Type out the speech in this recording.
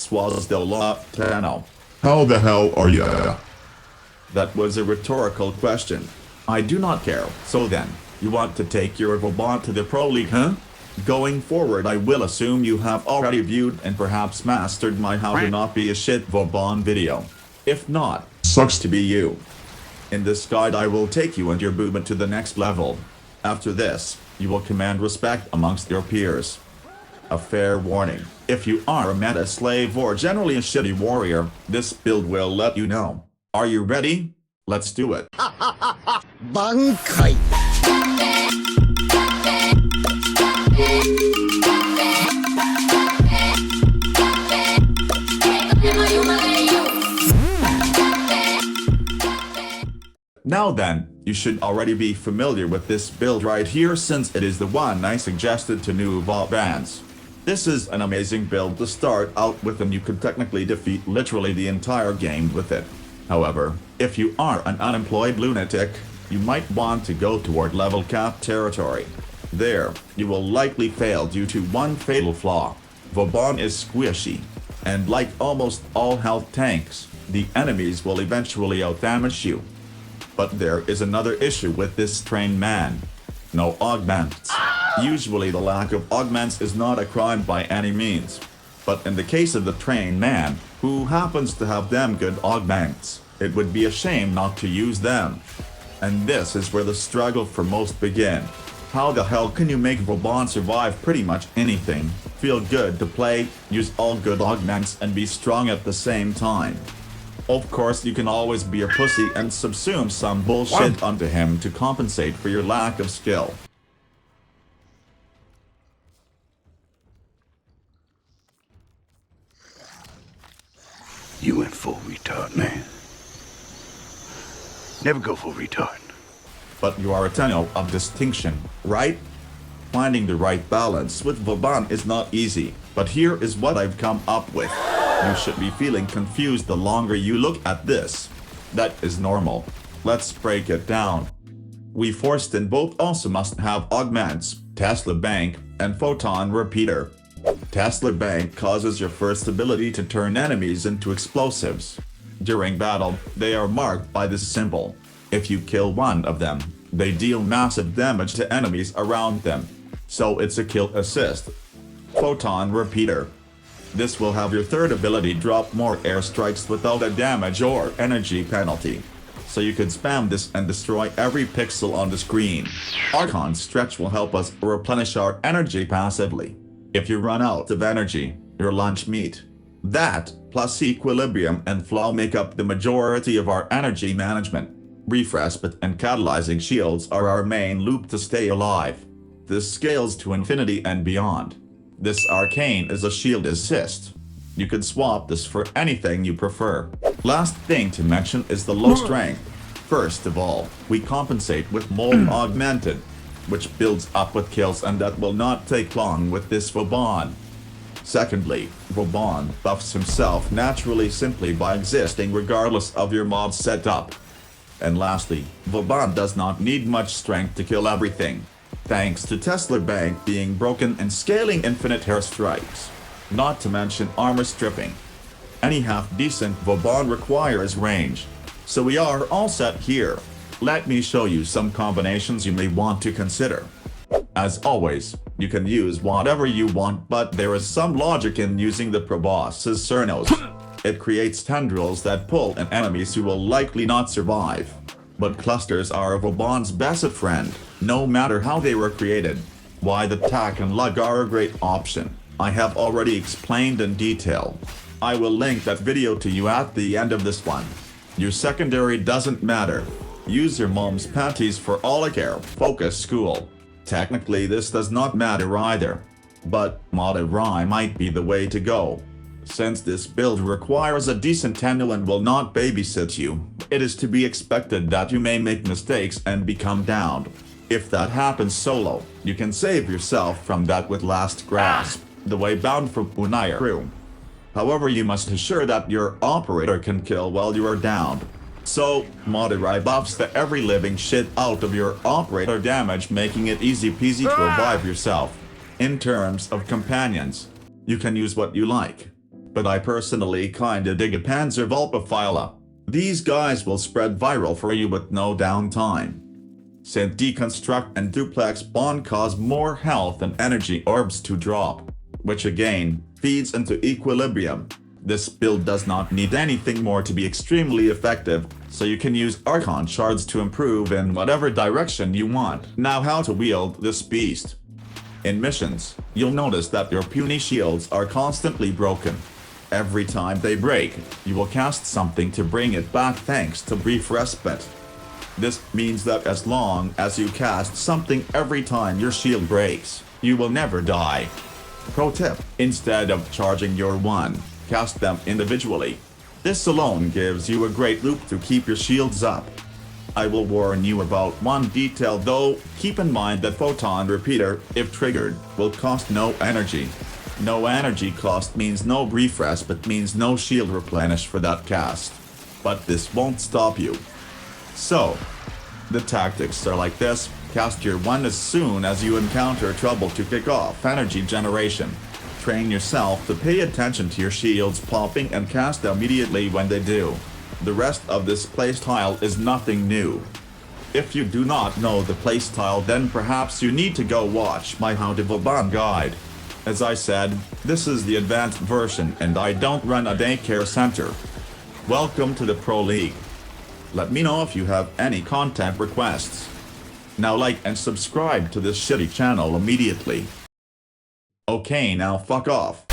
Swazdola, Tenno. How the hell are ya? That was a rhetorical question. I do not care. So then, you want to take your Vauban to the Pro League, huh? Going forward, I will assume you have already viewed and perhaps mastered my How to Not Be a Shit Vauban video. If not, Sucks to be you. In this guide I will take you and your movement to the next level. After this, you will command respect amongst your peers. A fair warning, if you are a meta slave or generally a shitty warrior, this build will let you know. Are you ready? Let's do it. Bankai. Now then, you should already be familiar with this build right here since it is the one I suggested to new Vaubans. This is an amazing build to start out with and you could technically defeat literally the entire game with it. However, if you are an unemployed lunatic, you might want to go toward level cap territory. There, you will likely fail due to one fatal flaw. Vauban is squishy, and like almost all health tanks, the enemies will eventually outdamage you. But there is another issue with this trained man. No augments. Usually the lack of augments is not a crime by any means. But in the case of the trained man, who happens to have them good augments, it would be a shame not to use them. And this is where the struggle for most begin. How the hell can you make Vauban survive pretty much anything, feel good to play, use all good augments and be strong at the same time? Of course you can always be a pussy and subsume some bullshit onto him to compensate for your lack of skill. You went full retard, man. Never go full retard. But you are a Tenno of distinction, right? Finding the right balance with Vauban is not easy, but here is what I've come up with. You should be feeling confused the longer you look at this. That is normal. Let's break it down. We forced in both also must have augments, Tesla Bank, and Photon Repeater. Tesla Bank causes your first ability to turn enemies into explosives. During battle, they are marked by this symbol. If you kill one of them, they deal massive damage to enemies around them. So it's a kill assist. Photon Repeater. This will have your third ability drop more airstrikes without a damage or energy penalty. So you could spam this and destroy every pixel on the screen. Archon Stretch will help us replenish our energy passively. If you run out of energy, your lunch meat. That, plus Equilibrium and Flow make up the majority of our energy management. Brief Respite and Catalyzing Shields are our main loop to stay alive. This scales to infinity and beyond. This arcane is a shield assist. You could swap this for anything you prefer. Last thing to mention is the low strength. First of all, we compensate with Mold Augmented, which builds up with kills and that will not take long with this Vauban. Secondly, Vauban buffs himself naturally simply by existing regardless of your mod setup. And lastly, Vauban does not need much strength to kill everything, thanks to Tesla Bank being broken and scaling infinite airstrikes. Not to mention armor stripping. Any half-decent Vauban requires range. So we are all set here. Let me show you some combinations you may want to consider. As always, you can use whatever you want, but there is some logic in using the Proboscis Cernos. It creates tendrils that pull in enemies who will likely not survive. But clusters are Vauban's best friend, no matter how they were created. Why the tack and lug are a great option, I have already explained in detail. I will link that video to you at the end of this one. Your secondary doesn't matter. Use your mom's panties for all I care. Focus school. Technically this does not matter either. But modded rye might be the way to go. Since this build requires a decent Tenno and will not babysit you, it is to be expected that you may make mistakes and become downed. If that happens solo, you can save yourself from that with Last Grasp, the way bound from Unaya crew. However, you must ensure that your operator can kill while you are downed. So, modded rye buffs the every living shit out of your operator damage, making it easy peasy to revive yourself. In terms of companions, you can use what you like. but I personally kinda dig a Panzer Vulpaphyla. These guys will spread viral for you with no downtime. Synth Deconstruct and Duplex Bond cause more health and energy orbs to drop, which again, feeds into equilibrium. This build does not need anything more to be extremely effective, so you can use Archon Shards to improve in whatever direction you want. Now how to wield this beast. In missions, you'll notice that your puny shields are constantly broken. Every time they break, you will cast something to bring it back thanks to brief respite. This means that as long as you cast something every time your shield breaks, you will never die. Pro tip, instead of charging your one, cast them individually. This alone gives you a great loop to keep your shields up. I will warn you about one detail though, keep in mind that Photon Repeater, if triggered, will cost no energy. No energy cost means no brief respite means no shield replenish for that cast. But this won't stop you. So, the tactics are like this: cast your one as soon as you encounter trouble to kick off energy generation. Train yourself to pay attention to your shields popping and cast immediately when they do. The rest of this playstyle is nothing new. If you do not know the playstyle, then perhaps you need to go watch my How to Vauban guide. As I said, this is the advanced version and I don't run a daycare center. Welcome to the Pro League. Let me know if you have any content requests. Now like and subscribe to this shitty channel immediately. Okay, now fuck off.